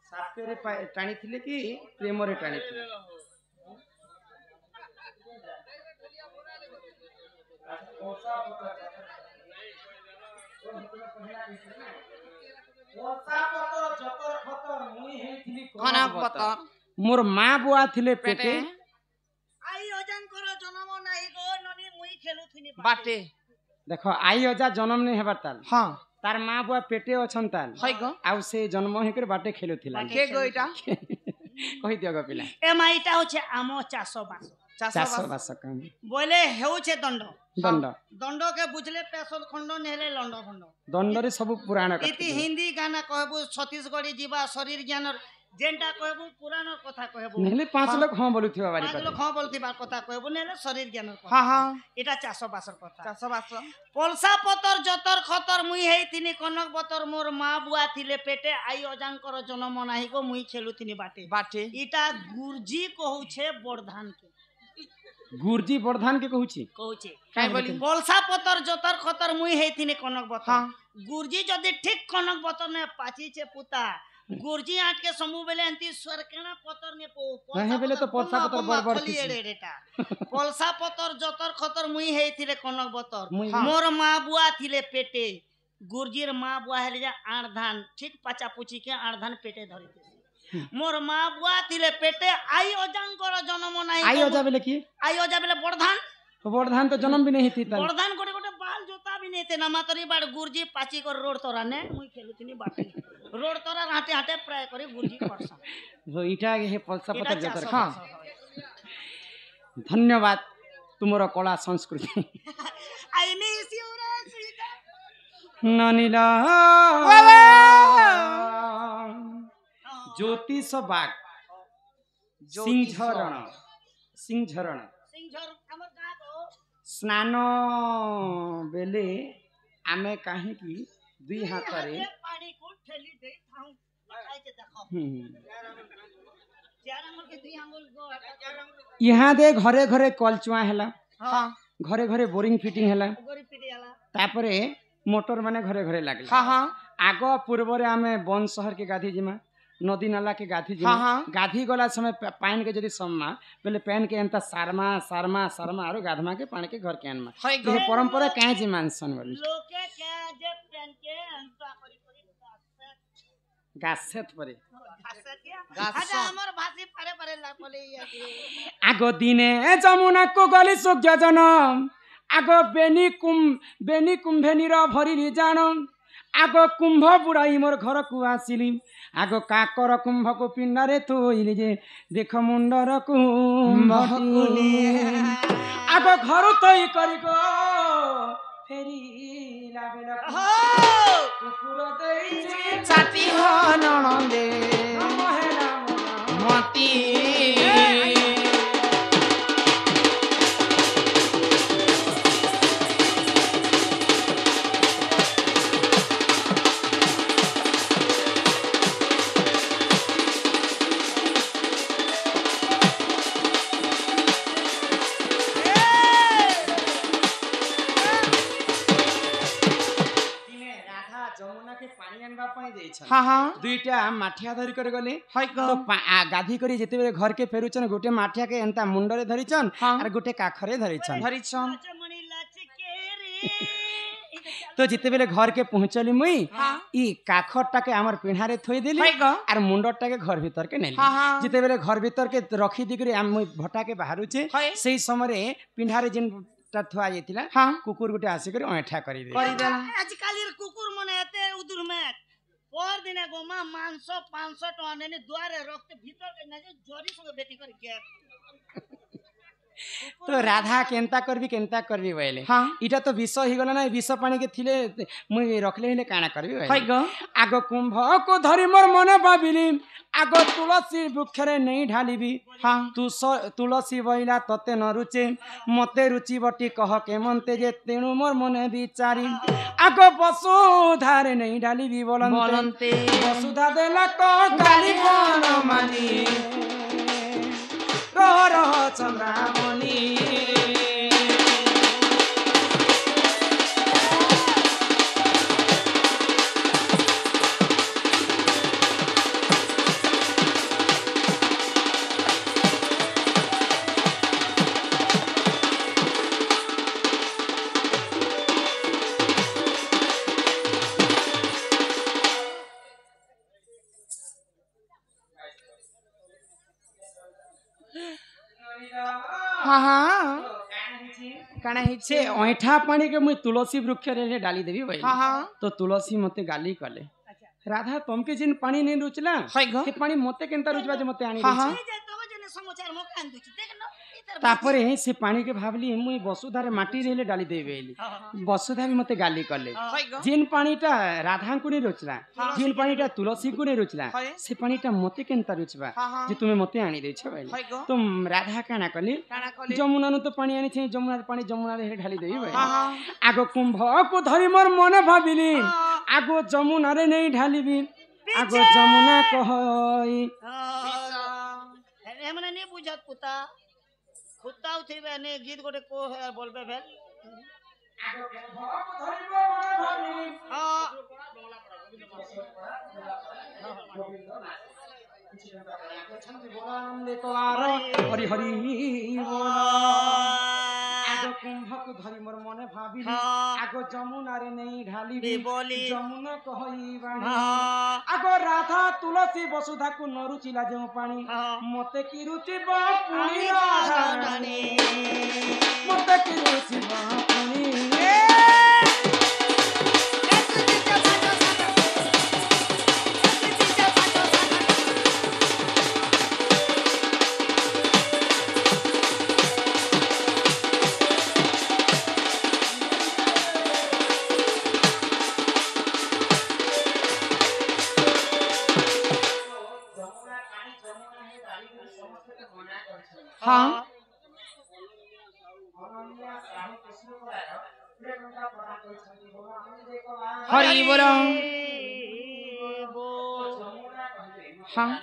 साप्ୟରେ टाणी थिले कि प्रेम रे टाणी थिले मोर माँ बुआ थिले पेटे आई अजांकर जन्म नाही गो ननी मुई खेलुथिनी बाटे देखो आई अजा जन्म नहीं हेबार ताल हां तार माँ बुआ पेटे अछन ताल हई गो आउ से जन्म हेकर बाटे खेलुथिला के गो इटा कहि दियो गो पिला ए माइटा होछे आमो चासो बास चासो बास काम बोले हेउछे दंड दंड दंड के बुझले पेसल खंड नेले लंड खंड दंड रे सब पुराण कथा इति हिंदी गाना कहबो छत्तीसगढ़ी जीवा शरीर ज्ञान जेंटा कहबो पुराण कथा कहबो नेले पांच लोग हां बोलुथिबा बारी पांच लोग हां बोलथिबा कथा कहबो नेले शरीर ज्ञान हां हां एटा चासो बासर कथा चासो बास पलसा पतर जतर खतर मुई हेइथिनी कनक बतर मोर माँ बुआ थिले पेटे आई अजांकर जन्म नाही गो मुई खेलुथिनी बाटे बाटे इटा गुरजी कहूछे बरधान के गुरजी बरधान के कहूची कहूछे काय बोली पलसा पतर जतर खतर मुई हेइथिनी कनक बतर हां गुरजी जदी ठीक कनक बतर ने पाची छे पुता गुरजी आट के समूह बेले अंति स्वरकेना पतर ने पो नहीं बेले तो पलसा पतर बरबर खली एडेटा पलसा पतर जतर खतर मुई हेइथिले कनक बतर मुई मोर माँ बुआ थिले पेटे गुरजीर माँ बुआ हेले जा आठ धान ठीक पाचा पुची के आठ धान पेटे धरिते मोर माँ बुआ थिले पेटे आई अजांकर जन्म नाही आई अजा बेले की आई अजा बेले बरधान बरधान तो जन्म भी नहीं थी ताल बरधान गोटे गोटे बाल जोता भी नहीं थे ना मातरी बाड़ गुरजी पाची कर रोड तोरा ने मुई खेलुथिनी बाटे रोड तोरा हाटे हाटे प्राय करी गुरजी करसा जो इटा हे पलसा पतर जतर हां धन्यवाद तुमरो कला संस्कृति आई मिस यू रे ननीला ज्योतिष बाग सिंझरण सिंझरण सिंझर हमर गां को स्नान बेले आमे काहे की दुई हाथ रे पानी को ठेली दे थाऊ खाई के देखो चार हमर के दुई आंगुल गो यहाँ दे घरे घरे कलचुआ हैला हां घरे घरे बोरिंग फिटिंग हैला गोरी पिटी आला तापरे मोटर माने घरे घरे लागले हां हां आगो पूर्व रे आमे वन शहर के गाधी जिमा नदी नाला के गाधी जिमा गाधी गला समय पानी के जदी सम्मा पहले पैन के एंता सारमा सारमा सारमा आरो गाधमा के पानी के घर के आनमा ये परंपरा काहे जी मानसन बोली लोके के जे पैन के एंता करी करी गासेत परे अच्छा हमर भाषी परे परे ला बोले आगो दिने जमुना को गली सुग्य जनम आगो बेनी कुंभेनी र भरी जानम आगो कुंभ बुढ़ाई मोर घर को आसिली आगो काकर कुंभ को पिंडरे थोइली जे देख मुंडर कुंभ आगो घर तई करी गो फेरी लाबेल कुकुर देई जे चाटी हो ननदे मती हाँ हाँ दुईटा माठिया धरी कर गले हई तो गाधी करी जेते बेले घर के फेरुचन गोटे माठिया के एंता मुंडरे धरिचन और गोटे काखरे धरिचन तो जेते बेले घर के पहुंचली मुई ई काखरटा के हमर पिंढारे थोई देली और मुंडरटा के घर भीतर के नेली जेते बेले घर भीतर के रखी दिकरी हम मुई भटा के बाहरु छे सेही समय रे पिंढारे जिन थुआ जाइतिला कुकुर गुटे आसी कर ऐठा करी दे आज काली कुकुर मने एते उदुर में पर दिने गोमा मांस 500 टका नेने द्वारे रखते भीतर के न जोरी संगे बेटी कर के तो राधा केंता करबी बोले इटा तो विष ही गला ना विष पानी के थिले मुई रखले हेले काना करबी बोले आगो कुंभ को धरी मोर मने भाबिली आगो तुलसी वृक्षरे नहीं ढालिबी तू तुलसी बइला तते न रुचे मते रुचि बटी कह के मनते जे तेणु मोर मने विचारी आगो वसुधारे नहीं ढालिबी बोलंते वसुधा देला को गाली कोन मानी रह रह चंद्रामणि हाँ हाँ काना हिचे ऐठा पानी के मुई तुलसी वृक्ष रे डाली देवी भाई हाँ हाँ तो तुलसी मते गाली कले राधा तुमके जिन पानी नहीं रुचला हाय गो हे पानी मते केनता रुचबा जे मते आनी हाँ हाँ समाचार मो कान दुची देख न तापरे से पानी के भाबली मुई वसुधारे माटी रेले डाली देबे वसुधा भी मते गाली कले हाय गो जिन पानीटा राधा को नहीं रुचला जिन पानीटा तुलसी को नहीं रुचला हाय। से पानीटा मते केनता रुचबा हाँ हाँ जे तुमे मते आनी देछ भाई हाय गो तुम राधा काना कली काना कले जमुना नु तो पानी आनी थी जमुना पानी जमुना रे ढाली देबी भाई हाँ हाँ आगो कुंभ को धरी मोर मन भाबिली आगो जमुना रे नहीं ढालिबी आगो जमुना कहई एमने नहीं बुझत पुता खुत्ता उठिबे ने गीत गोटे को बोलबे भेल आगो कुंभ को धरी मोर मन भाबिली हां हरि हरि आगो कुंभ को धरी मोर मन भाबिली आगो जमुना रे नहीं ढालिबी बोली जमुना कहई बाणी हां आगो राधा तुलसी वसुधा को नरुचिला जो पानी मते की रुचिबा पुनी राधारानी मते की रुचिबा पुनी हाँ हरि बोल हाँ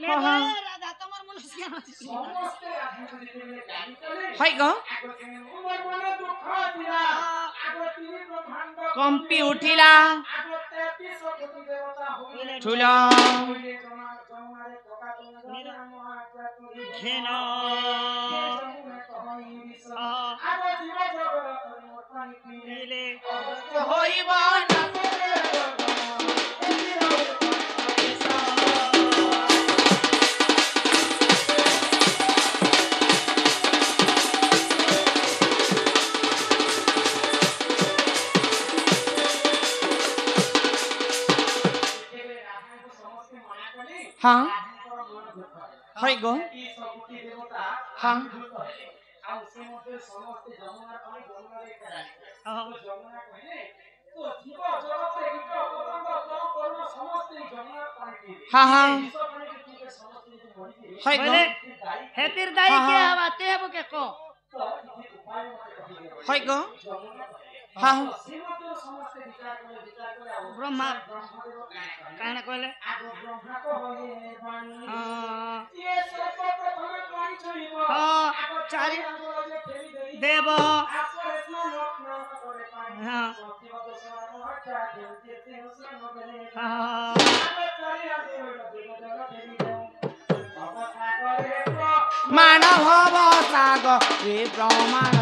राधा तमर मन से हाय गो कंपी उठिला ठुला घेना होइबा हाँ हाय गो हाँ हाँ हाँ हाय गो हेतिर दाई के आवाते है के को हाय गो हाँ ब्रह्मा काना कहले हाँ चारि देव हाँ हाँ मानव सागर प्रमाण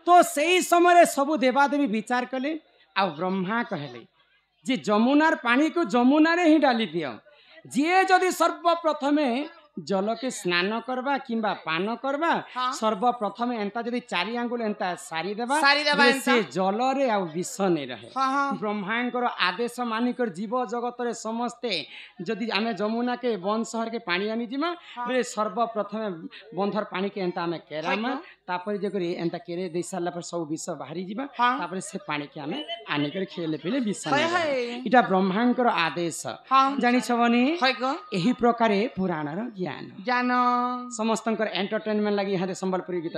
तो सही समय सबु देवादेवी विचार कले आ ब्रह्मा कहले जे जमुनार पानी को जमुना रे ही डाली दियो जे जदि सर्वप्रथमे जल के स्नान करबा किंबा पान करबा सर्वप्रथमे एंता जदि 4 आंगुल एंता सारी देबा से जल रे आ विष नै रहे ब्रह्मांकर आदेश मानिकर जीव जगत रे समस्ते जदि आमे जमुना के वन शहर के पानी आनी जिमा बे सर्वप्रथमे बंधर पानी के एंता आमे केरामा तापर जे करी एंता केरे दे साला पर सब विष बाहरी जिबा तापर से पानी के आमे आनी कर खेले पेले विष नै इटा ब्रह्मांकर आदेश जानि छबनी एही प्रकारे पुराण रो ज्ञान समस्तंकर एंटरटेनमेंट लगी यहाँ संबलपुरी गीत